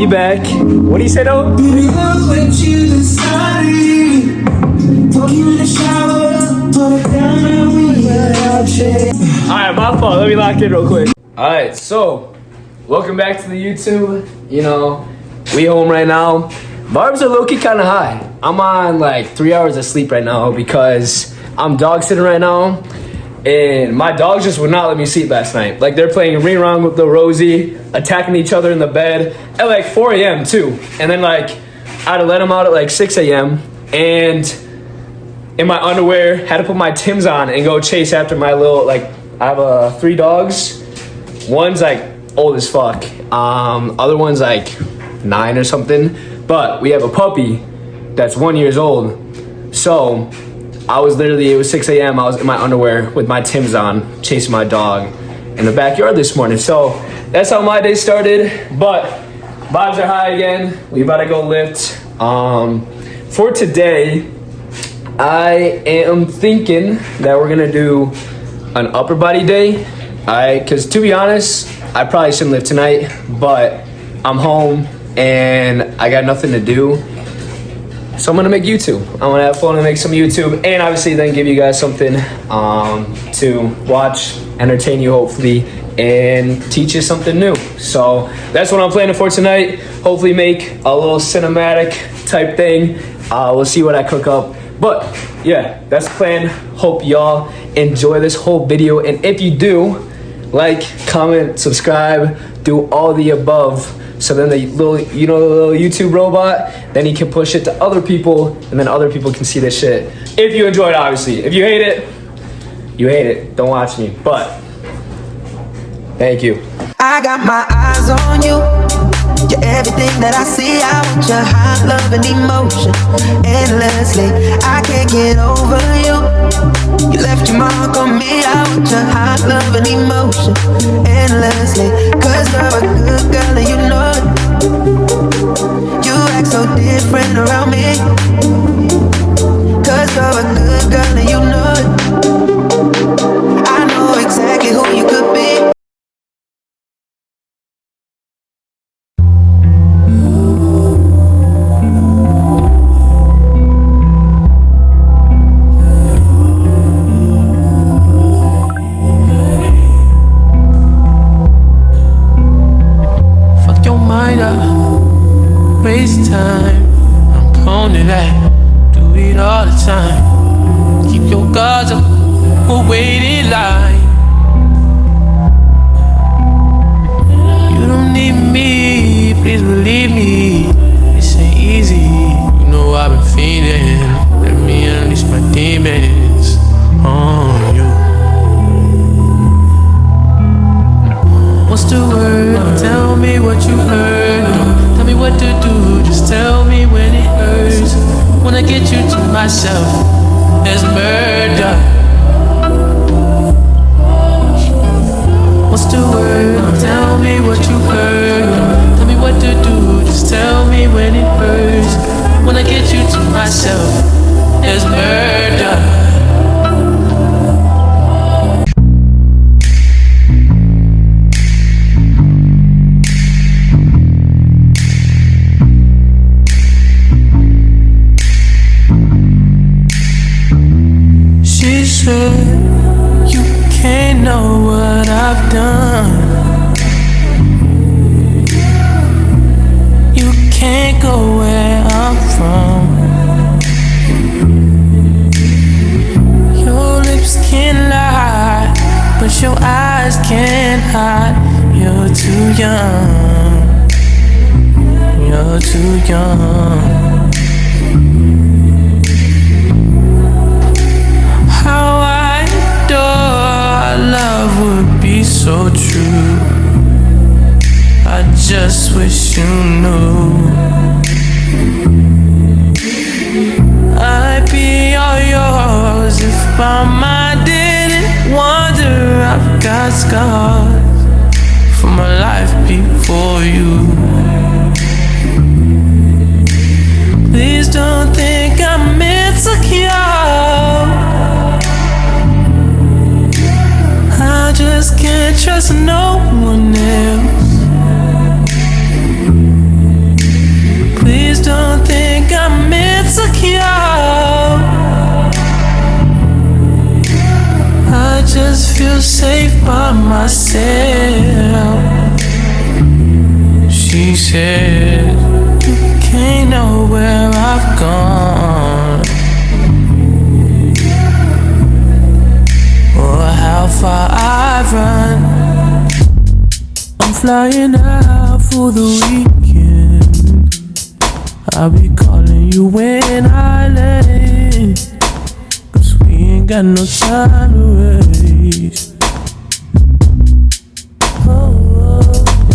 we back. What do you say though? Alright, my fault. Let me lock in real quick. Alright, so welcome back to the YouTube. You know, we home right now. Vibes are low-key kind of high. I'm on like 3 hours of sleep right now because I'm dog sitting right now. And my dogs just would not let me sleep last night. Like, they're playing ring around with the Rosie, attacking each other in the bed at like 4 a.m. too. And then like, I had to let them out at like 6 a.m. And in my underwear, had to put my Timbs on and go chase after my little, like, I have 3 dogs. One's like old as fuck. Other one's like 9 or something. But we have a puppy that's 1 year old. So I was literally, it was 6 a.m. I was in my underwear with my Timbs on, chasing my dog in the backyard this morning. So that's how my day started. But vibes are high again. We about to go lift. For today, I am thinking that we're gonna do an upper body day. Because to be honest, I probably shouldn't lift tonight, but I'm home and I got nothing to do. So I'm gonna make YouTube. I'm gonna have fun and make some YouTube, and obviously then give you guys something to watch, entertain you hopefully, and teach you something new. So that's what I'm planning for tonight. Hopefully make a little cinematic type thing. We'll see what I cook up. But yeah, that's the plan. Hope y'all enjoy this whole video, and if you do, like, comment, subscribe, do all the above. So then the little, you know, the little YouTube robot, then he can push it to other people, and then other people can see this shit. If you enjoy it, obviously. If you hate it, you hate it. Don't watch me. But thank you. I got my eyes on you. You're everything that I see. I want your hot love and emotion endlessly. I can't get over you. You left your mark on me. I want your hot love and emotion endlessly. Cause you're a good girl and you know it. You act so different around me. Cause you're a good girl and you know it. I know exactly who you could be. Waste time, I'm prone to that. Do it all the time. Keep your guards up, we'll wait in line. You don't need me, please believe me. This ain't easy, you know I've been feeling. Let me unleash my demons on you. What's the word? Tell me what you heard. Tell me what to do, just tell me when it hurts. Wanna get you to myself, there's murder. What's the word? Tell me what you heard. Tell me what to do, just tell me when it hurts. Wanna get you to myself, there's murder. You can't know what I've done. You can't go where I'm from. Your lips can lie, but your eyes can't hide. You're too young. You're too young. How I adore love would be so true. I just wish you knew. I'd be all yours if my mind didn't wander. I've got scars from my life before you. Please don't think I'm insecure. I just can't trust no one else. myself. She said, you can't know where I've gone or how far I've run. I'm flying out for the weekend. I'll be calling you when I land, 'cause we ain't got no time to waste.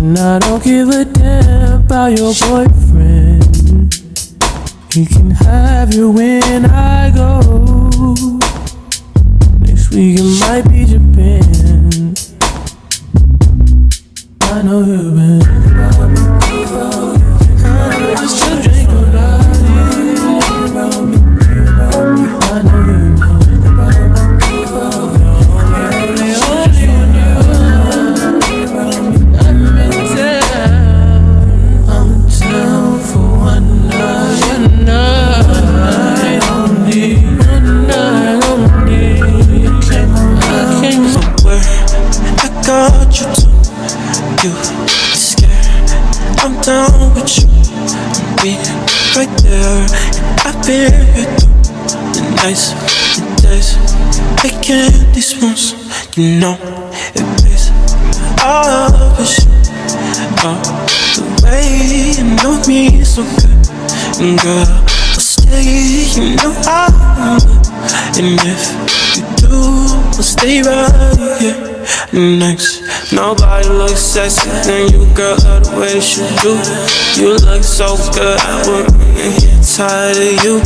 And I don't give a damn about your boyfriend. He can have you when I go. Next week it might be Japan. I know you've been just to drink about it. I know you've been down with you, be right there. I've been here through the nights, the days, making these moves. You know it pays. All of it, the way you know me so good, and girl, I'll stay. You know I will, and if you do, I'll stay right here next. Nobody looks sexy than you, girl, love the way you do. You look so good, I wouldn't get tired of you.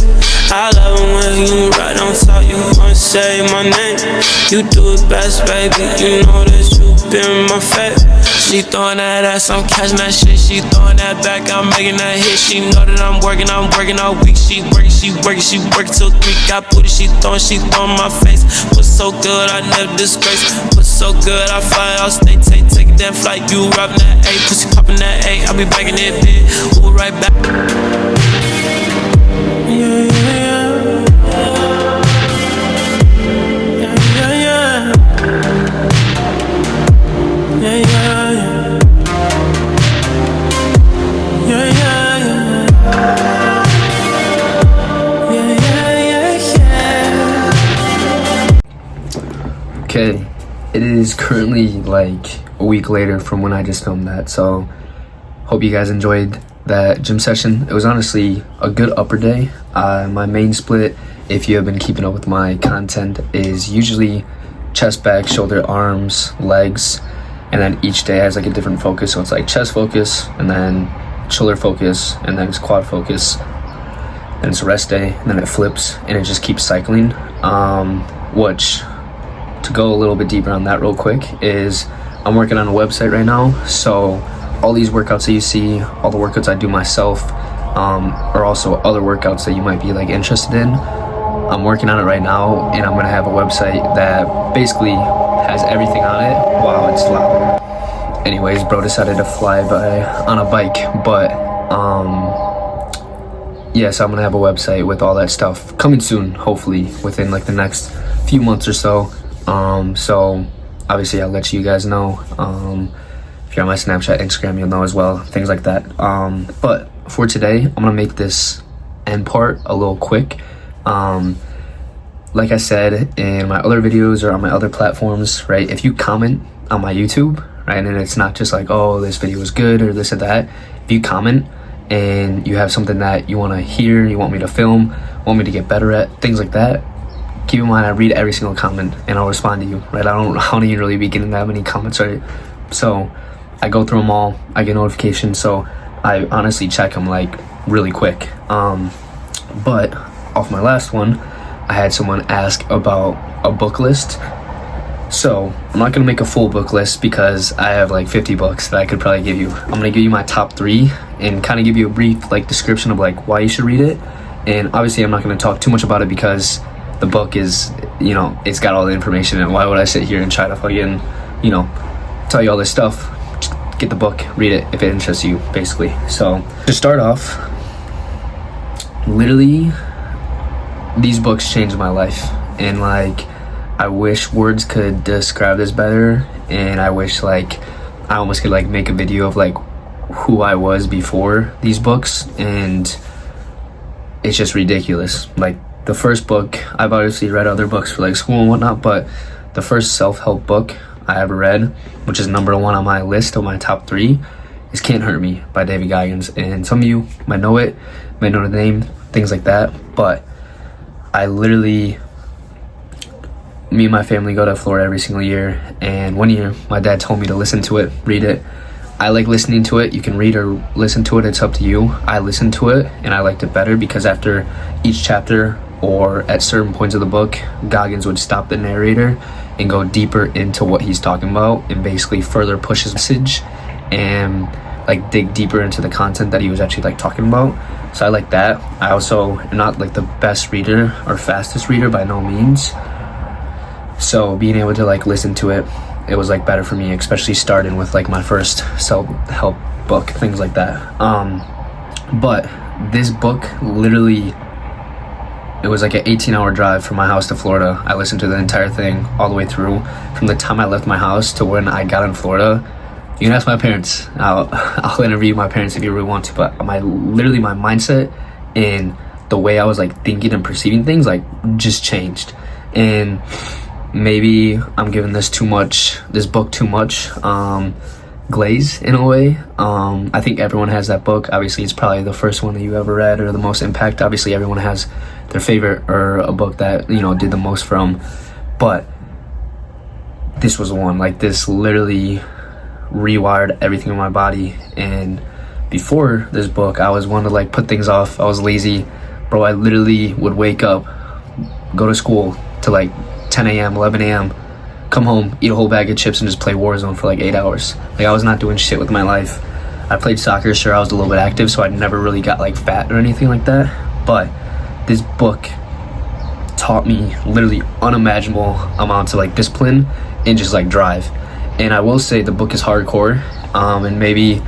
I love it when you right on top, you wanna say my name. You do it best, baby, you know that you been my favorite. She throwing that ass, I'm catching that shit. She throwing that back, I'm making that hit. She know that I'm working all week. She working till 3. Got booty, she throwing my face. What's so good, I never disgrace. What's so good, I fly out, stay, take that flight. You robbing that A, pussy popping that A. I'll be back in that bit, we'll right back. Yeah. Okay, it is currently like a week later from when I just filmed that, so hope you guys enjoyed that gym session. It was honestly a good upper day. My main split, if you have been keeping up with my content, is usually chest, back, shoulder, arms, legs, and then each day has like a different focus. So it's like chest focus, and then shoulder focus, and then it's quad focus, and it's a rest day, and then it flips, and it just keeps cycling. Which, to go a little bit deeper on that real quick, is I'm working on a website right now. So all these workouts that you see, all the workouts I do myself, are also other workouts that you might be like interested in. I'm working on it right now, and I'm gonna have a website that basically has everything on it. Wow, it's loud. Anyways, bro decided to fly by on a bike, but yeah, so I'm gonna have a website with all that stuff coming soon, hopefully within like the next few months or so. So obviously I'll let you guys know. If you're on my Snapchat, Instagram, you'll know as well, things like that. But for today, I'm gonna make this end part a little quick. Like I said in my other videos or on my other platforms, right, if you comment on my YouTube, right, and it's not just like, oh, this video is good or this or that. If you comment and you have something that you want to hear, you want me to film, want me to get better at, things like that, keep in mind I read every single comment and I'll respond to you, right? I don't even really be getting that many comments, right? So I go through them all, I get notifications, so I honestly check them like really quick. But off my last one, I had someone ask about a book list. So I'm not gonna make a full book list because I have like 50 books that I could probably give you. I'm gonna give you my top 3 and kind of give you a brief like description of like why you should read it. And obviously I'm not gonna talk too much about it because the book is, you know, it's got all the information, and why would I sit here and try to fucking, you know, tell you all this stuff? Just get the book, read it if it interests you, basically. So to start off, literally these books changed my life, and like I wish words could describe this better. and I wish like I almost could like make a video of like who I was before these books, and it's just ridiculous. Like the first book, I've obviously read other books for like school and whatnot, but the first self-help book I ever read, which is number 1 on my list of my top 3, is Can't Hurt Me by David Goggins. And some of you might know it, might know the name, things like that, but I literally, me and my family go to Florida every single year, and one year my dad told me to listen to it, read it. I like listening to it. You can read or listen to it, it's up to you. I listened to it and I liked it better because after each chapter or at certain points of the book, Goggins would stop the narrator and go deeper into what he's talking about and basically further push his message and like dig deeper into the content that he was actually like talking about. So I like that. I also am not like the best reader or fastest reader by no means, so being able to like listen to it, it was like better for me, especially starting with like my first self-help book, things like that. But this book literally, it was like an 18-hour drive from my house to Florida. I listened to the entire thing all the way through, from the time I left my house to when I got in Florida. You can ask my parents. I'll interview my parents if you really want to, but my mindset and the way I was like thinking and perceiving things like just changed. And maybe I'm giving this book too much glaze in a way. I think everyone has that book. Obviously it's probably the first one that you ever read or the most impact. Obviously everyone has their favorite or a book that, you know, did the most from, but this was the one. Like this literally rewired everything in my body. And before this book, I was one to like put things off. I was lazy, bro. I literally would wake up, go to school to like 10 a.m., 11 a.m., come home, eat a whole bag of chips, and just play Warzone for like 8 hours. Like I was not doing shit with my life. I played soccer, sure, I was a little bit active, so I never really got like fat or anything like that. But this book taught me literally unimaginable amounts of like discipline and just like drive. And I will say the book is hardcore, and maybe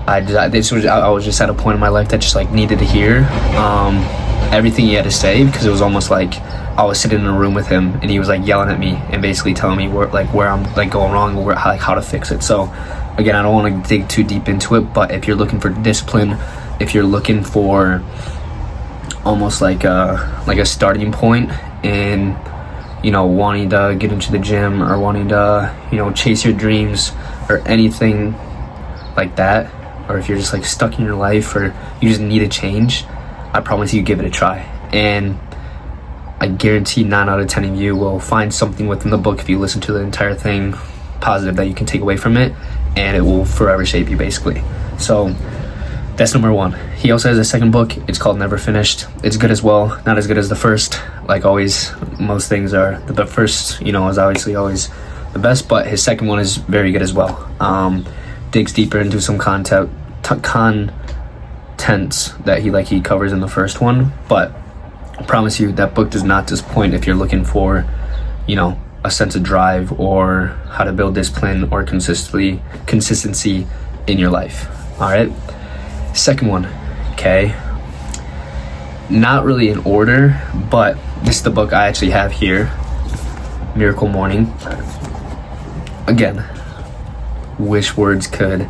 I was just at a point in my life that just like needed to hear everything he had to say, because it was almost like I was sitting in a room with him and he was like yelling at me and basically telling me where I'm like going wrong, or how to fix it. So again, I don't want to dig too deep into it, but if you're looking for discipline, if you're looking for almost like a starting point in, you know, wanting to get into the gym or wanting to, you know, chase your dreams or anything like that, or if you're just like stuck in your life or you just need a change, I promise you, give it a try. And I guarantee 9 out of 10 of you will find something within the book, if you listen to the entire thing, positive, that you can take away from it, and it will forever shape you basically. So that's number 1. He also has a second book. It's called Never Finished. It's good as well. Not as good as the first. Like always, most things are. The first, you know, is obviously always the best, but his second one is very good as well. Digs deeper into some contents that he covers in the first one, but I promise you that book does not disappoint if you're looking for, you know, a sense of drive or how to build discipline or consistency in your life. All right. Second one, okay, not really in order, but this is the book I actually have here, Miracle Morning. Again, wish words could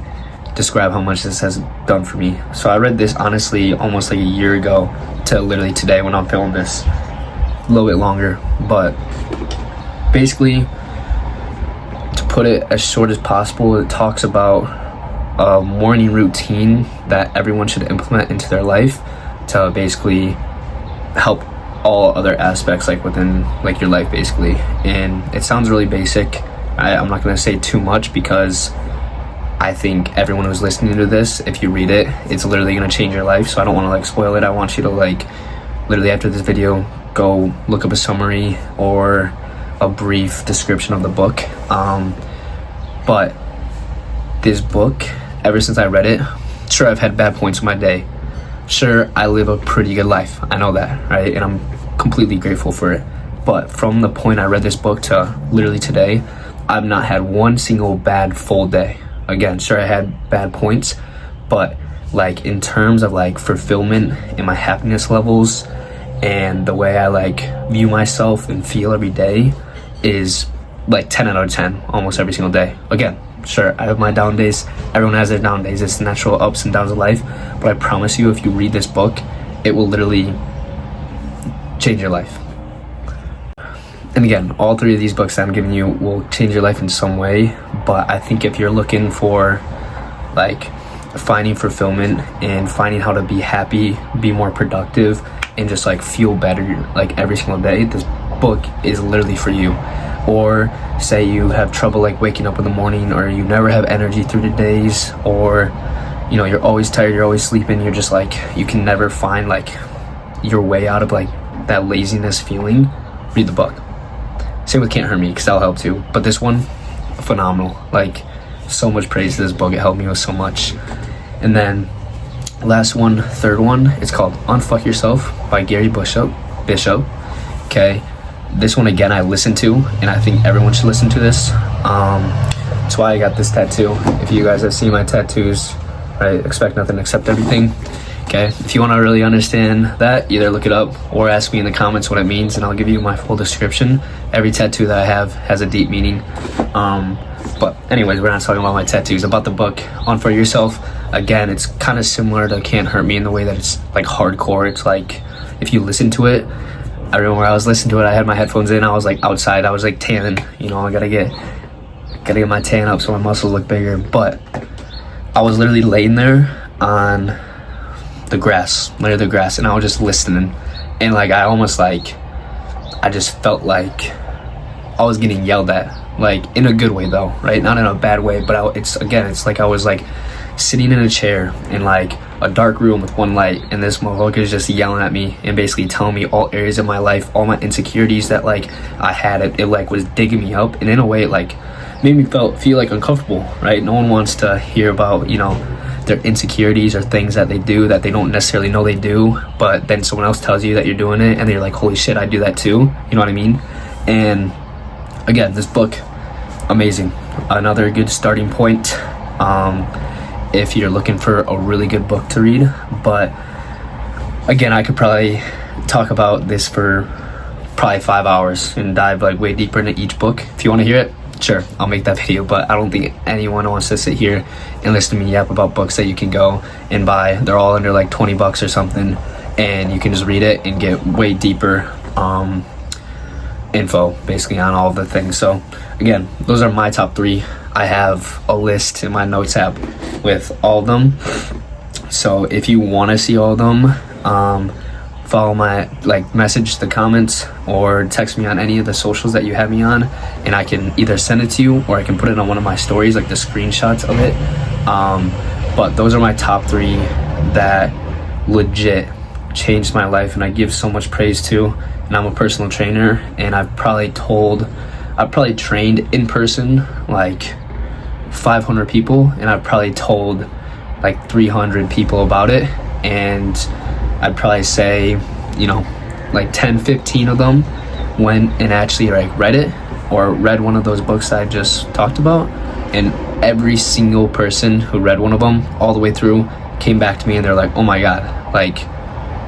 describe how much this has done for me. So I read this honestly almost like a year ago to literally today when I'm filming this, a little bit longer, but basically, to put it as short as possible, it talks about a morning routine that everyone should implement into their life to basically help all other aspects like within like your life basically. And it sounds really basic. I'm not going to say too much because I think everyone who's listening to this, if you read it, it's literally going to change your life. So I don't want to like spoil it. I want you to like literally after this video go look up a summary or a brief description of the book. But this book, ever since I read it, sure, I've had bad points in my day. Sure, I live a pretty good life. I know that, right? And I'm completely grateful for it. But from the point I read this book to literally today, I've not had one single bad full day. Again, sure, I had bad points, but like in terms of like fulfillment and my happiness levels and the way I like view myself and feel every day is like 10 out of 10 almost every single day. Again, sure, I have my down days. Everyone has their down days. It's the natural ups and downs of life. But I promise you, if you read this book, it will literally change your life. And again, all three of these books that I'm giving you will change your life in some way. But I think if you're looking for like finding fulfillment and finding how to be happy, be more productive, and just like feel better like every single day, this book is literally for you. Or say you have trouble like waking up in the morning, or you never have energy through the days, or you know, you're always tired, you're always sleeping, you're just like, you can never find like your way out of like that laziness feeling, read the book. Same with Can't Hurt Me, because that'll help too. But this one, phenomenal. Like, so much praise to this book. It helped me with so much. And then last one, third one, it's called Unfuck Yourself by Gary Bishop. Okay, this one again I listened to, and I think everyone should listen to this. That's why I got this tattoo. If you guys have seen my tattoos, right, expect nothing, accept everything. Okay, if you want to really understand that, either look it up or ask me in the comments what it means, and I'll give you my full description. Every tattoo that I have has a deep meaning. But anyways, we're not talking about my tattoos. About the book, Unfuck Yourself, again, it's kind of similar to Can't Hurt Me in the way that it's like hardcore. It's like, if you listen to it, I remember I was listening to it, I had my headphones in, I was like outside, I was like tanning, you know, I gotta get my tan up so my muscles look bigger. But I was literally laying there on the grass, and I was just listening, and like I almost like, I just felt like I was getting yelled at, like in a good way though, right? Not in a bad way, but it's like I was like sitting in a chair in like a dark room with one light, and this motherfucker is just yelling at me and basically telling me all areas of my life, all my insecurities that like I had. It like was digging me up, and in a way it like made me feel like uncomfortable, right? No one wants to hear about, you know, their insecurities or things that they do that they don't necessarily know they do, but then someone else tells you that you're doing it, and you're like, holy shit, I do that too. You know what I mean? And again, this book, amazing. Another good starting point if you're looking for a really good book to read. But again, I could probably talk about this for probably 5 hours and dive like way deeper into each book. If you want to hear it, sure, I'll make that video, but I don't think anyone wants to sit here and listen to me yap about books that you can go and buy. They're all under like $20 or something, and you can just read it and get way deeper info basically on all the things. So again, those are my top 3. I have a list in my notes app with all of them, so if you want to see all of them, follow my, like, message the comments or text me on any of the socials that you have me on, and I can either send it to you or I can put it on one of my stories, like the screenshots of it. But those are my top 3 that legit changed my life, and I give so much praise to. And I'm a personal trainer, and I've probably trained in person like 500 people, and I've probably told like 300 people about it. And I'd probably say, you know, like 10-15 of them went and actually like read it or read one of those books I just talked about. And every single person who read one of them all the way through came back to me and they're like, oh my god, like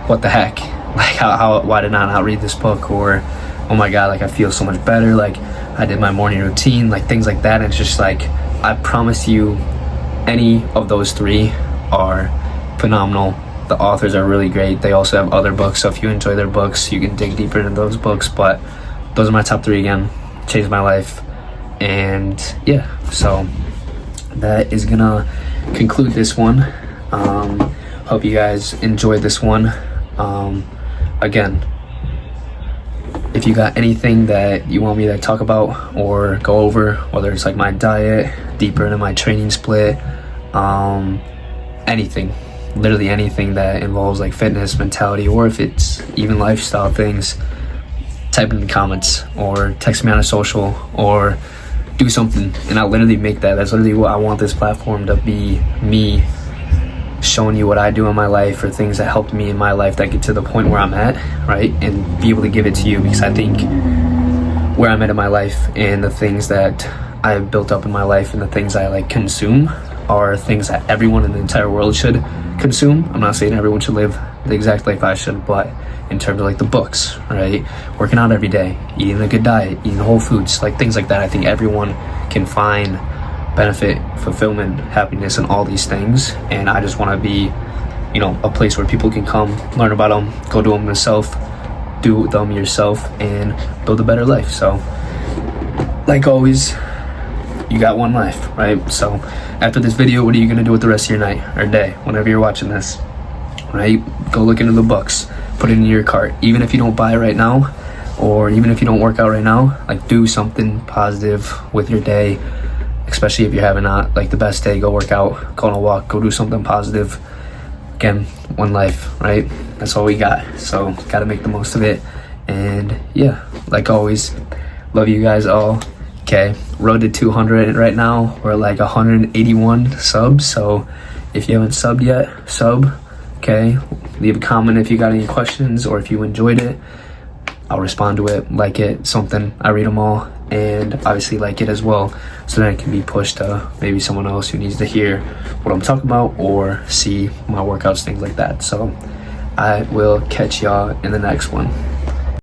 what the heck, like how why did I not read this book? Or oh my god, like I feel so much better, like I did my morning routine, like things like that. And it's just like, I promise you, any of those 3 are phenomenal. The authors are really great. They also have other books, so if you enjoy their books, you can dig deeper into those books. But those are my top 3 again. Changed my life. And yeah, so that is gonna conclude this one. Hope you guys enjoyed this one. Again, if you got anything that you want me to talk about or go over, whether it's like my diet, deeper into my training split, anything, literally anything that involves like fitness, mentality, or if it's even lifestyle things, type it in the comments or text me on a social or do something, and I'll literally make that. That's literally what I want this platform to be, me showing you what I do in my life or things that helped me in my life that get to the point where I'm at, right? And be able to give it to you, because I think where I'm at in my life and the things that I've built up in my life and the things I like consume are things that everyone in the entire world should consume. I'm not saying everyone should live the exact life I should, but in terms of like the books, right? Working out every day, eating a good diet, eating whole foods, like things like that. I think everyone can find benefit, fulfillment, happiness, and all these things. And I just want to be, you know, a place where people can come, learn about them, go do them themselves, do them yourself, and build a better life. So, like always, you got one life, right? So, after this video, what are you gonna do with the rest of your night or day, whenever you're watching this, right? Go look into the books, put it in your cart. Even if you don't buy right now, or even if you don't work out right now, like do something positive with your day. Especially if you're having not like the best day, go work out, go on a walk, go do something positive. Again, one life, right? That's all we got. So gotta make the most of it. And yeah, like always, love you guys all. Okay, road to 200 right now. We're like 181 subs. So if you haven't subbed yet, sub. Okay, leave a comment if you got any questions or if you enjoyed it. I'll respond to it, like it, something. I read them all, and obviously like it as well, so that it can be pushed to maybe someone else who needs to hear what I'm talking about or see my workouts, things like that. So I will catch y'all in the next one.